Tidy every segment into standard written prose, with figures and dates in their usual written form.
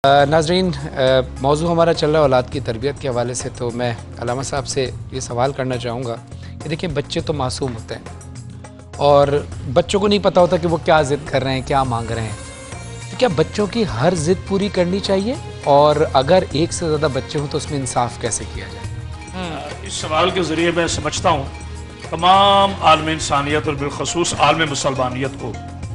ناظرین، موضوع ہمارا چل رہا ہے اولاد کی تربیت کے حوالے سے، تو میں علامہ صاحب سے یہ سوال کرنا چاہوں گا کہ دیکھیں بچے تو معصوم ہوتے ہیں اور بچوں کو نہیں پتہ ہوتا کہ وہ کیا ضد کر رہے ہیں، کیا مانگ رہے ہیں، تو کیا بچوں کی ہر ضد پوری کرنی چاہیے؟ اور اگر ایک سے زیادہ بچے ہوں تو اس میں انصاف کیسے کیا جائے؟ اس سوال کے ذریعے میں سمجھتا ہوں تمام عالم انسانیت اور بالخصوص عالم مسلمانیت کو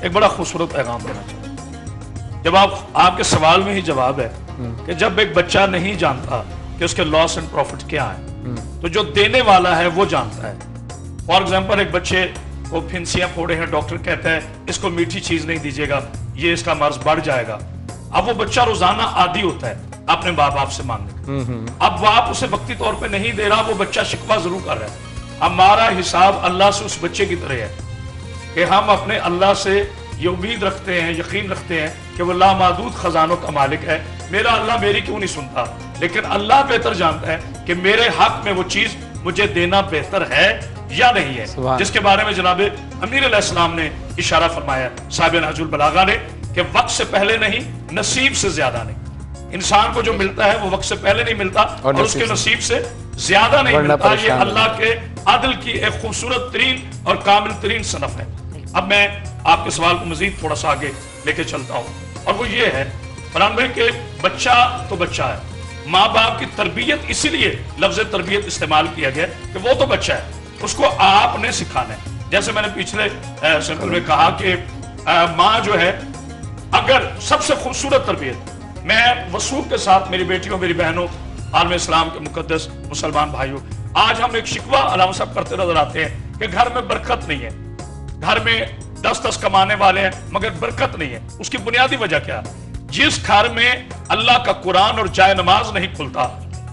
ایک بڑا خوبصورت پیغام دینا چاہتا ہوں۔ جب آپ کے سوال میں ہی جواب ہے کہ جب ایک بچہ نہیں جانتا کہ اس کے لاس اینڈ پروفٹ کیا ہے تو جو دینے والا ہے وہ جانتا ہے۔ فار ایگزامپل، ایک بچے کو پھنسیاں پھوڑے ہیں، ڈاکٹر کہتا ہے اس کو میٹھی چیز نہیں دیجیے گا، یہ اس کا مرض بڑھ جائے گا۔ اب وہ بچہ روزانہ عادی ہوتا ہے اپنے باپ سے مانگنے کا، اب باپ اسے وقتی طور پہ نہیں دے رہا، وہ بچہ شکوہ ضرور کر رہا ہے۔ ہمارا حساب اللہ سے اس بچے کی طرح ہے کہ ہم اپنے اللہ سے یہ امید رکھتے ہیں، یقین رکھتے ہیں کہ وہ لامحدود خزانوں کا مالک ہے۔ میرا اللہ میری کیوں نہیں سنتا، لیکن اللہ بہتر جانتا ہے کہ میرے حق میں وہ چیز مجھے دینا بہتر ہے یا نہیں ہے، جس کے بارے میں جناب امیر علیہ السلام نے اشارہ فرمایا، صاحب نہج البلاغہ نے، کہ وقت سے پہلے نہیں، نصیب سے زیادہ نہیں۔ انسان کو جو ملتا ہے وہ وقت سے پہلے نہیں ملتا اور اس کے نصیب سے زیادہ نہیں ملتا۔ یہ اللہ کے عدل کی ایک خوبصورت ترین اور کامل ترین صنف ہے۔ اب میں آپ کے سوال کو مزید تھوڑا سا آگے لے کے چلتا ہوں، اور وہ یہ ہے فرحان بھائی کہ بچہ تو بچہ ہے، ماں باپ کی تربیت، اسی لیے لفظ تربیت استعمال کیا گیا کہ وہ تو بچہ ہے، اس کو آپ نے سکھانا ہے۔ جیسے میں نے پچھلے سیمپل میں کہا کہ ماں جو ہے، اگر سب سے خوبصورت تربیت، میں وثوق کے ساتھ میری بیٹیوں، میری بہنوں، عالم اسلام کے مقدس مسلمان بھائیوں، آج ہم ایک شکوہ علامہ صاحب کرتے نظر آتے ہیں کہ گھر میں برکت نہیں ہے، گھر میں 10 کمانے والے ہیں مگر برکت نہیں ہے۔ اس کی بنیادی وجہ کیا ہے؟ جس گھر میں اللہ کا قرآن اور جائے نماز نہیں کھلتا،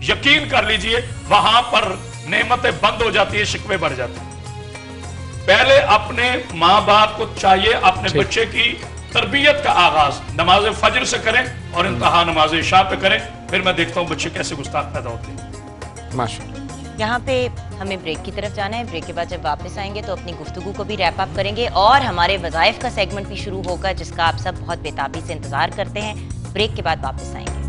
یقین کر لیجئے وہاں پر نعمتیں بند ہو جاتی ہیں، شکوے بڑھ جاتے ہیں۔ پہلے اپنے ماں باپ کو چاہیے اپنے بچے کی تربیت کا آغاز نماز فجر سے کریں اور انتہا نماز عشاء پہ کریں، پھر میں دیکھتا ہوں بچے کیسے گستاخ پیدا ہوتے ہیں۔ ماشاءاللہ۔ یہاں پہ ہمیں بریک کی طرف جانا ہے، بریک کے بعد جب واپس آئیں گے تو اپنی گفتگو کو بھی ریپ اپ کریں گے اور ہمارے وظائف کا سیگمنٹ بھی شروع ہوگا جس کا آپ سب بہت بے تابی سے انتظار کرتے ہیں۔ بریک کے بعد واپس آئیں گے۔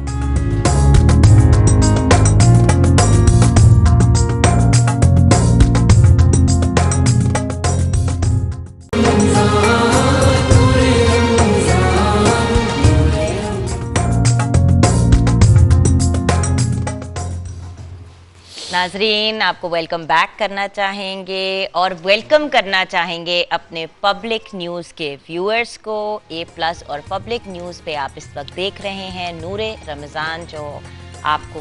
ناظرین، آپ کو ویلکم بیک کرنا چاہیں گے اور ویلکم کرنا چاہیں گے اپنے پبلک نیوز کے ویورز کو۔ A+ اور پبلک نیوز پہ آپ اس وقت دیکھ رہے ہیں نور رمضان، جو آپ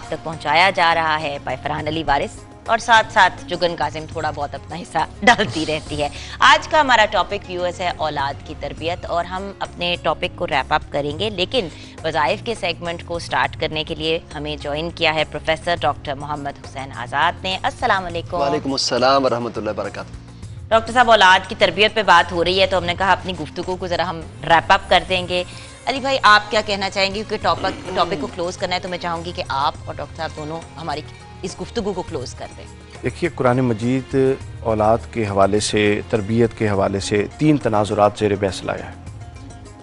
تک پہنچایا جا رہا ہے بائی فرحان علی وارث، اور ساتھ ساتھ جگن قاسم تھوڑا بہت اپنا حصہ ڈالتی رہتی ہے۔ آج کا ہمارا ٹاپک ویورز ہے اولاد کی تربیت، اور ہم اپنے ٹاپک کو ریپ اپ کریں گے، لیکن وظائف کے سیگمنٹ کو سٹارٹ کرنے کے لیے ہمیں جوائن کیا ہے پروفیسر ڈاکٹر محمد حسین آزاد نے۔ السلام علیکم۔ وعلیکم السلام ورحمۃ اللہ وبرکاتہ۔ ڈاکٹر صاحب، اولاد کی تربیت پہ بات ہو رہی ہے تو ہم نے کہا اپنی گفتگو کو ذرا ہم ریپ اپ کر دیں گے۔ علی بھائی، آپ کیا کہنا چاہیں گے؟ کیونکہ ٹاپک کو کلوز کرنا ہے تو میں چاہوں گی کہ آپ اور ڈاکٹر صاحب دونوں ہماری اس گفتگو کو کلوز کر دیں۔ دیکھیے، قرآن مجید اولاد کے حوالے سے، تربیت کے حوالے سے 3 تناظرات زیر بحث لایا ہے۔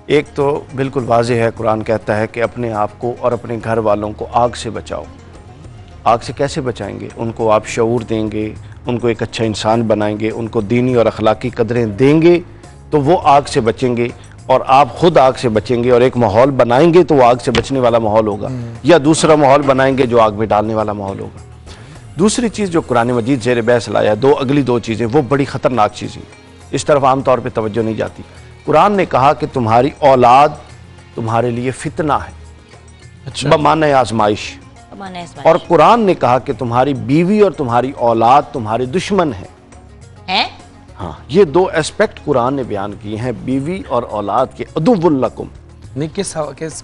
ایک تو بالکل واضح ہے، قرآن کہتا ہے کہ اپنے آپ کو اور اپنے گھر والوں کو آگ سے بچاؤ۔ آگ سے کیسے بچائیں گے؟ ان کو آپ شعور دیں گے، ان کو ایک اچھا انسان بنائیں گے، ان کو دینی اور اخلاقی قدریں دیں گے تو وہ آگ سے بچیں گے، اور آپ خود آگ سے بچیں گے، اور ایک ماحول بنائیں گے تو وہ آگ سے بچنے والا ماحول ہوگا، یا دوسرا ماحول بنائیں گے جو آگ میں ڈالنے والا ماحول ہوگا۔ دوسری چیز جو قرآن مجید زیر بحث لایا ہے، اگلی دو چیزیں وہ بڑی خطرناک چیزیں، اس طرف عام طور پہ توجہ نہیں جاتی۔ قرآن نے کہا کہ تمہاری اولاد تمہارے لیے فتنہ ہے، بمعنی آزمائش، اور قرآن نے کہا کہ تمہاری بیوی اور تمہاری اولاد تمہارے دشمن ہیں۔ ہاں، یہ 2 ایسپیکٹ قرآن نے بیان کیے ہیں، بیوی اور اولاد کے عدو لکم۔ میں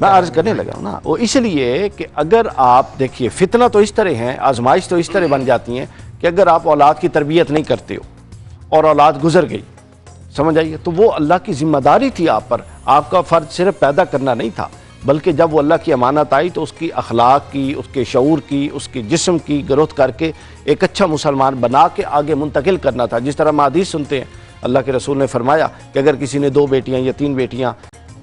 عرض کرنے لگا ہوں نا، وہ اس لیے کہ اگر آپ دیکھیے، فتنہ تو اس طرح ہیں، آزمائش تو اس طرح بن جاتی ہیں کہ اگر آپ اولاد کی تربیت نہیں کرتے ہو اور اولاد گزر گئی، سمجھ آئیے، تو وہ اللہ کی ذمہ داری تھی آپ پر۔ آپ کا فرض صرف پیدا کرنا نہیں تھا، بلکہ جب وہ اللہ کی امانت آئی تو اس کی اخلاق کی، اس کے شعور کی، اس کے جسم کی گروتھ کر کے ایک اچھا مسلمان بنا کے آگے منتقل کرنا تھا۔ جس طرح ہم حدیث سنتے ہیں، اللہ کے رسول نے فرمایا کہ اگر کسی نے 2 بیٹیاں یا 3 بیٹیاں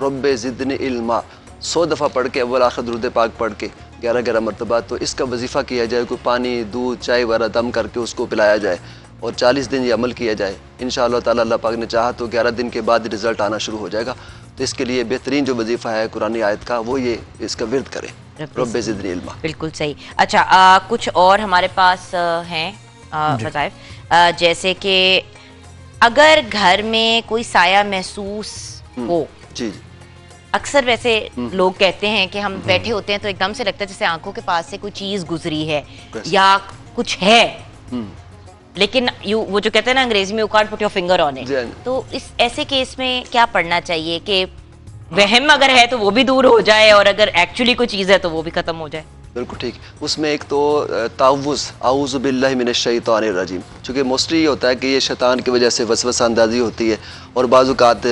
رب زدنی علما 100 دفعہ پڑھ کے اول آخر درود پاک پڑھ کے 11 مرتبہ، تو اس کا وظیفہ کیا جائے، کوئی پانی دودھ چائے وغیرہ دم کر کے اس کو پلایا جائے اور 40 دن یہ عمل کیا جائے، انشاءاللہ تعالی اللہ پاک نے چاہا تو 11 دن کے بعد رزلٹ آنا شروع ہو جائے گا۔ تو اس کے لیے بہترین جو وظیفہ ہے قرآنی آیت کا وہ یہ اس کا ورد کریں، رب زدنی علما۔ بالکل صحیح۔ اچھا کچھ اور ہمارے پاس ہیں وظائف، جیسے کہ اگر گھر میں کوئی سایہ محسوس ہو، جی اکثر ویسے لوگ کہتے ہیں کہ ہم بیٹھے ہوتے ہیں تو ایک دم سے لگتا ہے جیسے آنکھوں کے پاس سے کوئی چیز گزری ہے یا کچھ ہے، لیکن وہ جو کہتے ہیں نا انگریزی میں you can't put your finger on it، تو اس ایسے کیس میں کیا پڑھنا چاہیے کہ وہم اگر ہے تو وہ بھی دور ہو جائے اور اگر ایکچولی کوئی چیز ہے تو وہ بھی ختم ہو جائے؟ بالکل ٹھیک۔ اس میں ایک تو تعوذ، اعوذ باللہ من الشیطان الرجیم، چونکہ موسٹلی یہ ہوتا ہے کہ یہ شیطان کی وجہ سے وسوسہ اندازی ہوتی ہے، اور بعض اوقات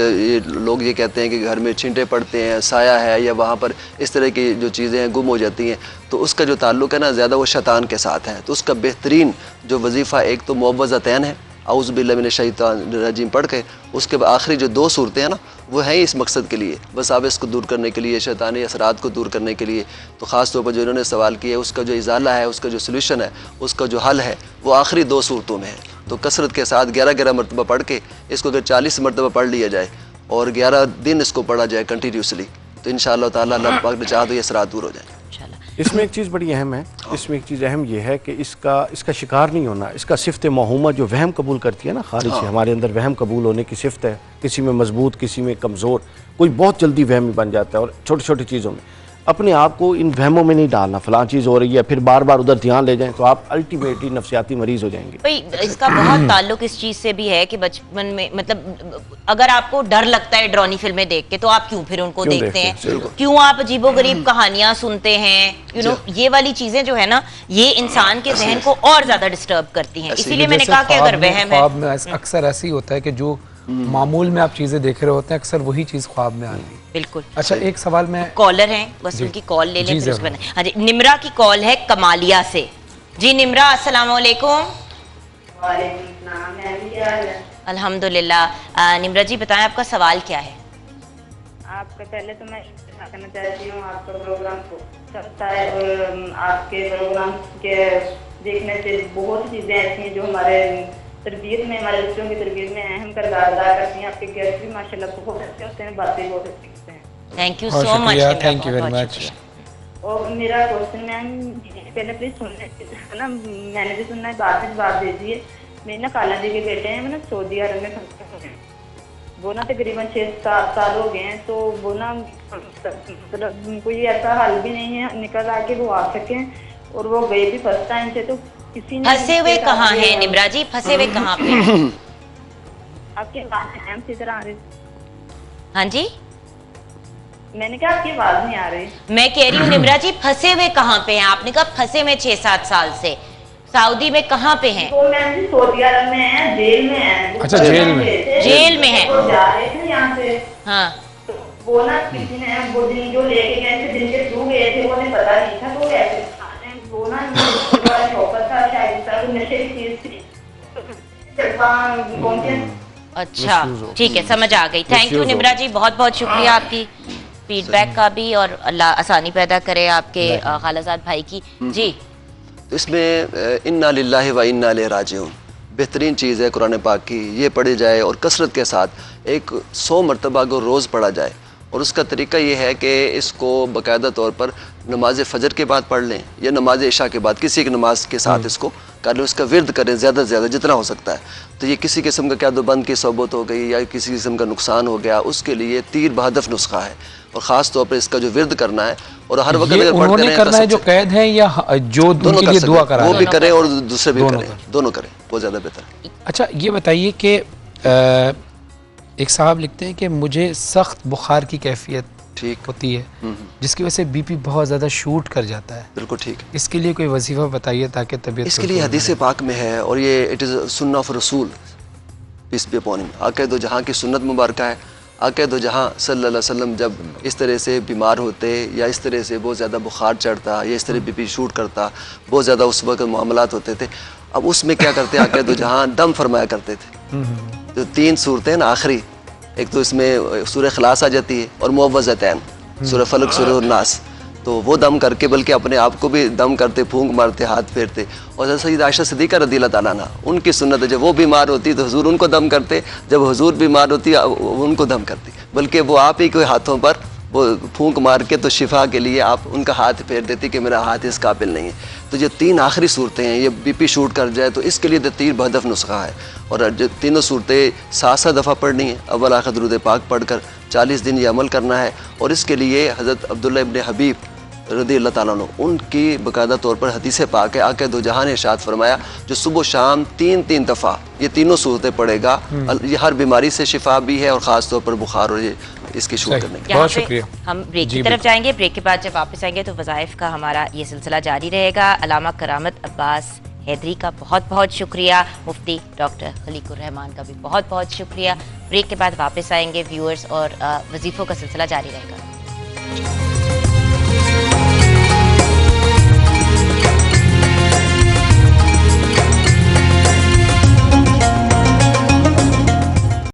لوگ یہ کہتے ہیں کہ گھر میں چھینٹے پڑتے ہیں، سایہ ہے، یا وہاں پر اس طرح کی جو چیزیں ہیں گم ہو جاتی ہیں، تو اس کا جو تعلق ہے نا زیادہ وہ شیطان کے ساتھ ہے۔ تو اس کا بہترین جو وظیفہ ایک تو معوذتین ہے، اعوذ باللہ من الشیطان الرجیم پڑھ کے، اس کے بعد آخری جو 2 صورتیں ہیں نا وہ ہیں اس مقصد کے لیے، بس آویس کو دور کرنے کے لیے، شیطانی اثرات کو دور کرنے کے لیے۔ تو خاص طور پر جو انہوں نے سوال کیا ہے اس کا جو ازالہ ہے، اس کا جو سلوشن ہے، اس کا جو حل ہے وہ آخری 2 صورتوں میں ہے۔ تو کثرت کے ساتھ 11 مرتبہ پڑھ کے اس کو اگر 40 مرتبہ پڑھ لیا جائے اور 11 دن اس کو پڑھا جائے کنٹینیوسلی، تو انشاءاللہ تعالی اللہ پاک نے چاہا تو یہ اثرات دور ہو جائیں۔ اس میں ایک چیز بڑی اہم ہے، اس میں ایک چیز اہم یہ ہے کہ اس کا شکار نہیں ہونا، اس کا صفت موہومہ جو وہم قبول کرتی ہے نا خارج سے، ہمارے اندر وہم قبول ہونے کی صفت ہے، کسی میں مضبوط کسی میں کمزور، کوئی بہت جلدی وہمی بن جاتا ہے، اور چھوٹی چھوٹی چیزوں میں اپنے آپ کو ان وہموں میں نہیں ڈالنا، فلاں چیز ہو رہی ہے پھر بار بار ادھر دھیان لے جائیں تو آپ الٹیمیٹلی نفسیاتی مریض ہو جائیں گے۔ بھئی اس کا بہت تعلق اس چیز سے بھی ہے کہ بچپن میں مطلب اگر آپ کو ڈر لگتا ہے ڈرانی فلمیں دیکھ کے تو آپ کیوں پھر ان کو دیکھتے ہیں، کیوں آپ عجیب و غریب کہانیاں سنتے ہیں، یہ والی چیزیں جو ہے نا یہ انسان کے ذہن کو اور زیادہ ڈسٹرب کرتی ہیں، اسی لیے میں نے کہا کہ اگر وہم ہے، خواب میں اکثر ایسے ہی ہوتا ہے کہ جو معمول میں آپ چیزیں دیکھ رہے ہوتے ہیں اکثر وہی چیز خواب میں آتی ہے۔ بالکل۔ اچھا ایک سوال میں کالر ہیں، بس ان کی کال لے لیں پھر اس کے بعد۔ ہاں جی نمرا کی کال ہے کمالیا سے۔ جی نمرا السلام علیکم۔ وعلیکم السلام۔ الحمدللہ۔ نمرا جی بتائیں آپ کا سوال کیا ہے؟ آپ کا پہلے تو میں کرنا چاہتی ہوں، آپ کا پروگرام چلتا ہے اور آپ کے پروگرام کے دیکھنے سے بہت چیزیں ایسی ہیں جو ہمارے تربیت میں، ہمارے بچوں کی تربیت میں اہم کردار ادا کرتی ہیں۔ آپ کے گیسٹ بھی ماشاءاللہ بہت اچھے ہوتے ہیں، باتیں بہت اچھی کرتے ہیں۔ Thank you so much, thank you very much. اور میرا کوشچن میم پہلے پلیز سننے نا، میں نے بھی سننا ہے، بعد میں جواب دیجیے۔ میرے نا خالہ جی کے بیٹے ہیں، وہ نا سعودی عرب میں پھنسے ہیں، وہ نا تقریباً 6-7 سال ہو گئے ہیں، تو وہ نا مطلب کوئی ایسا حل بھی نہیں ہے نکل آ کے وہ آ سکیں، اور وہ گئے بھی فرسٹ ٹائم سے، تو کسی نے پھنسے ہوئے کہاں ہیں نمرا جی؟ پھنسے ہوئے کہاں پہ؟ آپ کی آواز اہم سی طرح آ رہی؟ ہاں جی میں نے کہا آپ کی آواز نہیں آ رہی۔ میں کہہ رہی ہوں نمرا جی پھنسے ہوئے کہاں پہ ہیں؟ آپ نے کہا پھنسے ہوئے 6-7 سال سے، سعودی میں کہاں پہ ہیں؟ وہ میم جی سعودی عرب میں ہیں، جیل میں ہیں۔ اچھا جیل میں؟ جیل میں ہیں۔ وہ جا رہے تھے یہاں سے، ہاں وہ نا کسی نے وہ دن جو لے کے گئے تھے، دن کے تھرو گئے تھے، وہ انہیں پتا نہیں تھا، تو ایسے وہ نا شوکر تھا شاید نشے کی چیز تھی۔ اچھا ٹھیک ہے سمجھ آ گئی۔ تھینک یو نمرا جی، بہت بہت شکریہ آپ کی فیڈ بیک کا بھی، اور اللہ آسانی پیدا کرے آپ کے خالہ زاد بھائی کی۔ جی تو اس میں انا للہ و انا الیہ راجعون بہترین چیز ہے قرآن پاک کی، یہ پڑھی جائے اور کثرت کے ساتھ 100 مرتبہ کو روز پڑھا جائے، اور اس کا طریقہ یہ ہے کہ اس کو باقاعدہ طور پر نماز فجر کے بعد پڑھ لیں یا نماز عشاء کے بعد، کسی ایک نماز کے ساتھ اس کو کر لیں، اس کا ورد کریں زیادہ سے زیادہ جتنا ہو سکتا ہے۔ تو یہ کسی قسم کا کیا دو بند کی صحبت ہو گئی یا کسی قسم کا نقصان ہو گیا، اس کے لیے تیر بہدف نسخہ ہے، اور خاص طور پر اس کا جو ورد کرنا ہے، اور ہر وقت اگر انہوں نے کرنا ہے جو قید ہیں یا جو ان کے لیے دعا کرا وہ بھی کریں اور دوسرے بھی کریں، دونوں کریں، وہ زیادہ بہتر ہے۔ اچھا یہ بتائیے کہ ایک صاحب لکھتے ہیں کہ مجھے سخت بخار کی کیفیت ٹھیک ہوتی ہے جس کی وجہ سے بی پی بہت زیادہ شوٹ کر جاتا ہے، بالکل ٹھیک۔ اس کے لیے کوئی وظیفہ بتائیے تاکہ طبیعت اس کے لیے حدیث پاک میں ہے، اور یہ اٹ از سنہ آف رسول پیس بی اپون ہم، آقا دو جہاں کی سنت مبارکہ ہے۔ آقا دو جہاں صلی اللہ علیہ وسلم جب اس طرح سے بیمار ہوتے یا اس طرح سے بہت زیادہ بخار چڑھتا یا اس طرح بی پی شوٹ کرتا، بہت زیادہ اس وقت معاملات ہوتے تھے، اب اس میں کیا کرتے آقا دو جہاں دم فرمایا کرتے تھے۔ جو 3 صورتیں نا آخری ایک تو اس میں سورہ اخلاص آ جاتی ہے اور معوذتین سورہ فلق سورہ الناس، تو وہ دم کر کے بلکہ اپنے آپ کو بھی دم کرتے، پھونک مارتے، ہاتھ پھیرتے. اور حضرت سید عائشہ صدیقہ رضی اللہ تعالیٰ عنہ، ان کی سنت ہے جب وہ بیمار ہوتی تو حضور ان کو دم کرتے، جب حضور بیمار ہوتی ان کو دم کرتی، بلکہ وہ آپ ہی کے ہاتھوں پر وہ پھونک مار کے تو شفا کے لیے آپ ان کا ہاتھ پھیر دیتی کہ میرا ہاتھ اس قابل نہیں ہے. تو جو 3 آخری صورتیں ہیں، یہ بی پی شوٹ کر جائے تو اس کے لیے تیر بہدف نسخہ ہے، اور جو تینوں صورتیں 7 دفعہ پڑھنی ہیں، اول آخر درود پاک پڑھ کر 40 دن یہ عمل کرنا ہے. اور اس کے لیے حضرت عبداللہ ابن حبیب رضی اللہ تعالیٰ عنہ ان کی باقاعدہ طور پر حدیث پاک ہے، آقا دو جہاں نے ارشاد فرمایا جو صبح و شام 3 دفعہ یہ تینوں صورتیں پڑھے گا، یہ ہر بیماری سے شفا بھی ہے، اور خاص طور پر بخار اور اس کی شروع کرنے کی. بہت شکریہ. ہم بریک کی طرف جائیں گے، بریک کے بعد جب واپس آئیں گے تو وظائف کا ہمارا یہ سلسلہ جاری رہے گا. علامہ کرامت عباس حیدری کا بہت بہت شکریہ، مفتی ڈاکٹر خلیق الرحمان کا بھی بہت بہت شکریہ. بریک کے بعد واپس آئیں گے ویورز، اور وظیفوں کا سلسلہ جاری رہے گا.